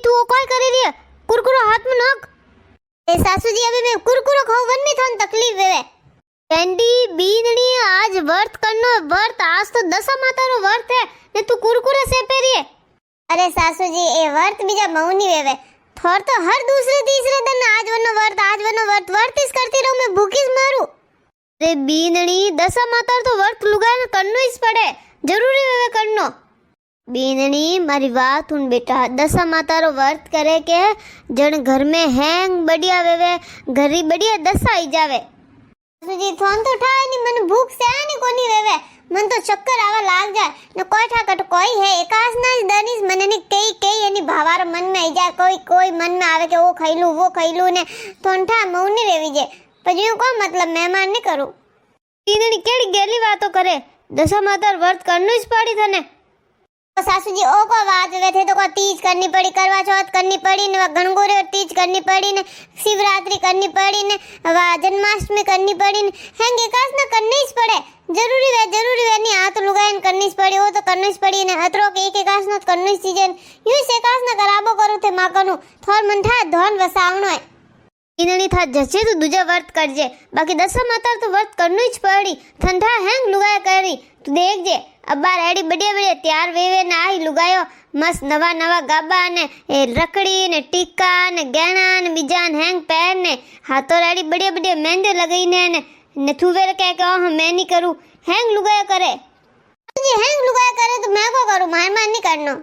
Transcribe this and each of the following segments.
तू वो काय करे रही है? कुरकुरो हाथ में नाक। ए सासू जी अभी मैं कुरकुरो खाऊं वन में थोन तकलीफ है। कैंडी बीननी आज व्रत करनो व्रत आज तो दशा माता रो व्रत है ने तू कुरकुरे से पे रही है। अरे सासू जी ए व्रत बीजा मौनी वेवे थोर तो हर दूसरे तीसरे दिन आज वनो व्रत व्रत इस करती रहूं मैं भूखी मारू। अरे बीननी दशा माता तो व्रत लुगाने करनो ही पड़े जरूरी वेवे करनो। बीननी मारी बात सुन बेटा दशा माता रो व्रत करे के जण घर में हैंग बढ़िया वेवे घरी बढ़िया दशा आई जावे। जी थोन तो ठाए नी मन भूख से आ नी कोनी वेवे मन तो चक्कर आवा लाग जाए न कोई ठाकट कोई है एकास ना दनीस मन ने कई एनी भावार मन में आई जाए कोई मन में आवे के वो खइलू ने थोन ठा मौनी रेवी जे પછી હું કોઈ મતલબ મહેમાન નહીં કરું। તીનની કેડી ગેલી વાતો કરે દશા માતા વ્રત કરનું જ પડી થને। तो सासूजी ओ को बात वे थे तो को तीज करनी पड़ी करवा चौथ करनी पड़ी ने गणगौर तीज करनी पड़ी ने शिवरात्रि करनी पड़ी ने जन्माष्टमी करनी पड़ी ने हैंग एकास ना करनी ही पड़े जरूरी वे नहीं आ तो लुगायन करनी ही पड़ी वो तो करनी ही पड़ी ने अतरो के एक एकास ना करनी ही सीजन यूं से एकास ना कराबो करू थे माकनु थोर मन था धन वसावणो है इननी था जचे तो दूजा व्रत करजे बाकी दशा माता तो व्रत करनी ही पड़ी ठंडा हैंग लुगाय करी तू देख जे अब बार एडी बढ़िया तैयार वेवे ने आई लुगायो मस्त नवा गाबा ने रकड़ी ने टीका ने गहना ने बीजान हैंग पैर ने हाथों रेडी बढ़िया मेहंदी लगाई ने थूवे कह के मैं नहीं करूं हैंग लुगाया करे जी हैंग लुगाया करे तो मैं को करूं मान नहीं करनो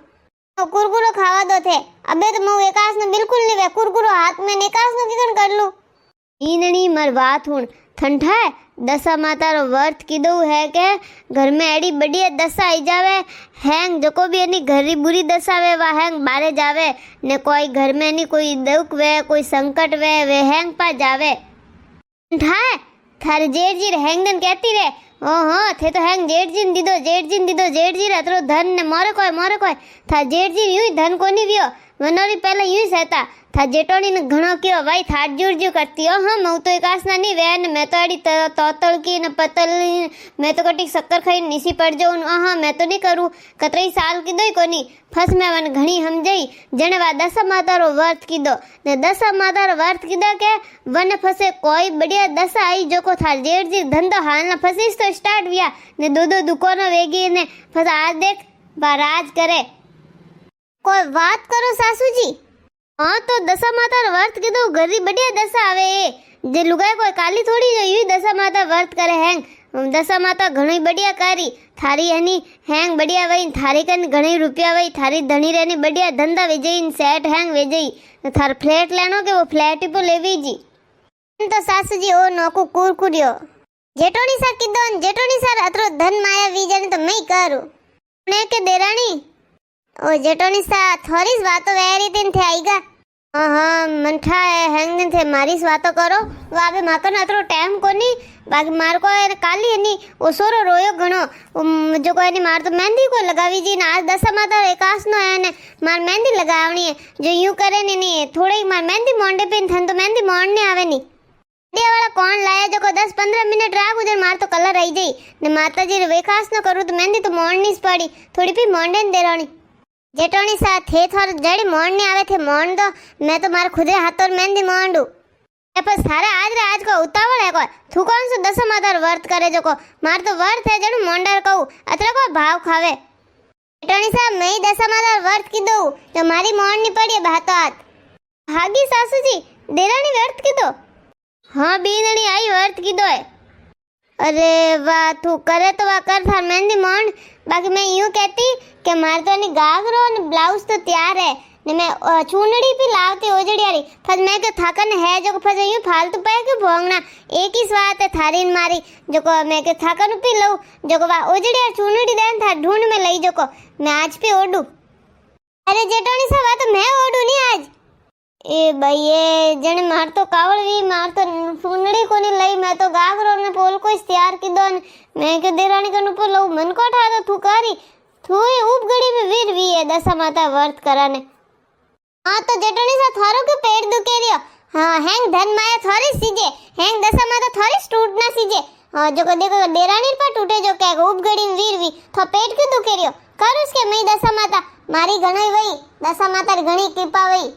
तो कुरकुरो खावा दो थे अबे तो मैं एकास ने बिल्कुल नहीं वे कुरकुरो हाथ में एकास ने किकन कर लूं ईननी मर बात हुन ठंडा है दशा माता रो व्रत कीधो है के घर में एडी बढ़िया दशा आई जावे हैंग जको भी एनी घरी बुरी दशा वे वा हैंग बारे जावे ने कोई घर में नहीं कोई दुख वे कोई संकट वे हैंग पा जावे ठाए थारे जेठ जी हैंग दन कहती रे ओ हां थे तो हैंग जेठ जी दीदो अतरो धन ने मोरे कोई था जेठ जी यूं धन कोनी वियो मनोरी पहले यूं सहता था जेटोनी ने घणो कियो भाई थाट जुड़ करती हो हाँ मैं तो एकास ना नहीं वे मैं तो अड़ी तोतल की न पतल मैं तो कटी शक्कर खाई नीसी पड़ जाऊं हाँ मैं तो नहीं करूँ कतई साल की दो कोनी फस में वन घणी समझई जने वा दशा माता रो व्रत कीधो ने दशा माता रो व्रत कीधा के वन फसे कोई बढ़िया दशा आई जो को था जेठ जी धंधो हाल ना फसीस तो स्टार्ट हुआ ने दो दुकानों वेगी ने फस आज देख बाराज करे कोई बात करो सासू जी हाँ तो दशा माता व्रत कीधो घरी बढ़िया दशा आवे जे लुगाई कोई काली थोड़ी जो यू दशा माता व्रत करे हैंग दशा माता घणी बढ़िया करी थारी हनी हैंग बढ़िया वही थारी कन घणी रुपया वही थारी धनी रहनी बढ़िया धंधा वेजई सेट हैंग वेजई थार फ्लैट लेनो के वो फ्लैट ही लेवी जी तो सासू जी ओ नोको कुरकुरियो जेटोनी सा कीधो जेटोनी सा अतरो धन माया वीजन तो मैं करू ने के देरानी ओ जेटोनी सा थोड़ी बातों वेरी दिन थे आईगा हाँ मनठा हैंग दिन थे मारी बातों करो वाबे माकन अतरो टाइम कोनी बाकी मार को काली हनी ओ सोरो रोयो घणो जो कोई नहीं मार तो मेहंदी को लगावी जी ना आज दशा माता एकास नो है ने मार मेहंदी लगावनी है जो यूं करे नहीं थोड़ी मार मेहंदी मोंडे पे थन तो मेहंदी मोड़ने आवे नहीं दिया वाला कौन लाया जो को 10-15 मिनट राह गुजर मार तो कलर आई जाई ने माता जी वेखास न करू तो मेहंदी तो मोड़नी पड़ी थोड़ी भी मोंडे दे रही जेटोनी सा थे थोर जड़ी मोड़ने आवे थे मोड़ दो मैं तो मारे खुदे हाथों मेहंदी मोड़ू पर सारा आज को उतावल है को तू कौन सो दशा माता व्रत करे जो को मार तो व्रत है जड़ू मोंडर कहू अतरा को भाव खावे जेटोनी सा मैं दशा माता व्रत की दो तो मारी मोड़नी पड़ी हाथों हाथ हागी सासू जी देरानी व्रत की दो हाँ बीननी आई व्रत की दो है अरे वाह तू करे तो वाह कर था मेहंदी मोड़ बाकी मैं यूं कहती कि मार तो नहीं गागरो ने ब्लाउज तो तैयार है ने मैं चूनड़ी भी लावती ओजड़ियारी फज मैं के थाकन है जो फज यूं फालतू पे के भोंगना एक ही स्वात है थारी मारी जो को मैं के थाकन भी लऊ जो को ओजड़िया चूनड़ी देन था ढूंढ में लई जो को मैं आज पे ओडू अरे जेटोनी सा बात मैं ओडू नहीं आज ए भाई ये जने मार तो कावड़वी मार तो चूनड़ी को नहीं लई मैं तो गागरो ने पोल को तैयार की दो मैं के देरानी कनु पे लऊ मन को ठा तो थुकारी थोई उपगड़ी में वीर वी है दशा माता व्रत कराने हाँ तो जेटोनी सा थारो के पेट दुखे रियो हाँ हैंग धन माया थोड़ी सीजे हैंग दशा माता थोड़ी टूट ना सीजे हाँ जो को देखो देरानी पर टूटे जो क्या उपगड़ी में वीर वी तो पेट के दुखे रियो कर उसके मई दशा माता मारी घणाई वही दशा माता घणी कृपा वही।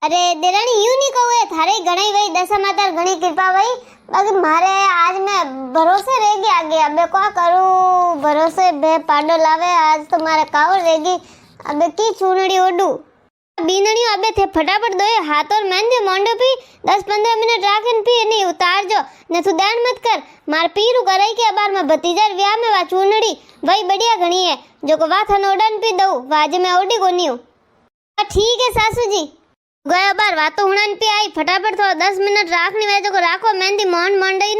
अरे देरानी यूं नहीं कहूँ है थारे घणाई वही दशा माता घणी कृपा वही। बाकी मारे आज मैं भरोसे रहेगी आगे अबे क्या करूँ भरोसे बे पाडो लावे आज तो मारे कावर रहेगी अबे की चूनड़ी ओडू बीनड़ी अबे थे फटाफट दो हाथ और मेहंदी मोंडो पी 10-15 मिनट राखन पी नहीं उतार जो ने तू दान मत कर मार पीरू कराई के अबार में भतीजार व्याह में वा चूनड़ी वही बढ़िया घणी है जो को वा थन ओडन पी दऊ वाज में ओडी कोनी हूं। ठीक है सासू जी गया बार वातो हुणन पे आई फटाफट थोड़ा 10 मिनट राखनी वे जो को राखो मेहंदी मोहन मंडई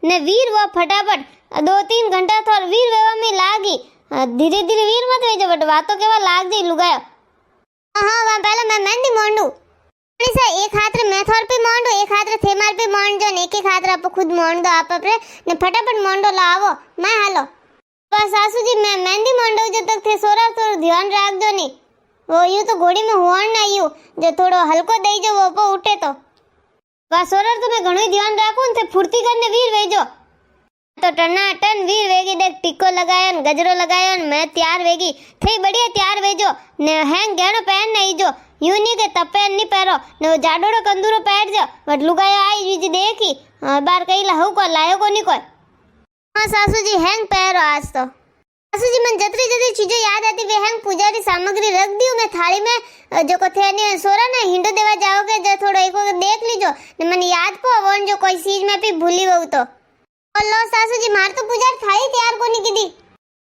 ने वीर वो फटाफट 2-3 घंटा थोड़ा वीर वेवा में लागी धीरे धीरे वीर मत वे जो बट वातो केवा लाग जी लुगायो। हां वहां पहले मैं मेहंदी मोंडू से एक हाथ रे मैं थोर पे मोंडो एक हाथ रे थे मार पे मोंड जो ने एक हाथ रे आप खुद मोंड दो आप अपने ने फटाफट मोंडो लावो मैं हालो बस सासू जी मैं मेहंदी मोंडो जब तक थे सोरा तो ध्यान राख दो नहीं वो यूं तो घोड़ी में हुआ ना यूं जो थोड़ो हल्को दई जो वो पो उठे तो वा सोरर तो मैं घणो ध्यान राखूं ने फुर्ती करने वीर वेजो तो टना टन वीर वेगी देख टिक्को लगायो ने गजरो लगायो ने मैं तैयार वेगी थई बढ़िया तैयार वेजो ने हैंग गहनो पहन नहीं जो यूं नहीं के तपेन नहीं पहरो ने वो जाडोड़ो कंदूरो पहन जो बट लुगाया आई जी देखी बार कईला हु को लायो को नहीं कोई। हां सासू जी हैंग पहरो आज तो सासू जी मन जतरी जतरी चीजें याद आती वे हैंग पूजारी सामग्री रख दी मैं थाली में जो को थे ने सोरा ना हिंडो देवा जाओगे जो थोड़ा एक वक्त देख लीजो ने मन याद पो वन जो कोई चीज में भी भूली वो तो लो सासू जी मार तो पूजा थाली तैयार कोनी कीधी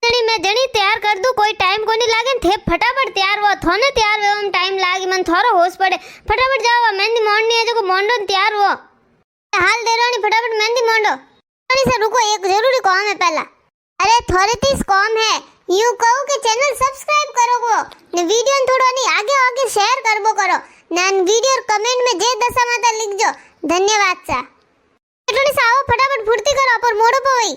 जणी मैं जणी तैयार कर दूं कोई टाइम कोनी लागे थे फटाफट तैयार वो थोने तैयार वेम टाइम लागी मन थोरो होश पड़े फटाफट जाओ मेहंदी मोड़नी है जो को मोंडो तैयार हो हाल दे रोनी फटाफट मेहंदी मोंडो थोड़ी से रुको एक जरूरी काम है पहला अरे थोड़ी तीस कॉम है यूं कहूँ कि चैनल सब्सक्राइब करो वो ने वीडियो थोड़ा नहीं आगे आगे शेयर करबो करो नान वीडियो कमेंट में जय दशा माता लिखजो धन्यवाद सा थोड़ी सा आओ फटाफट फुर्ती करो पर मोड़ो पवई।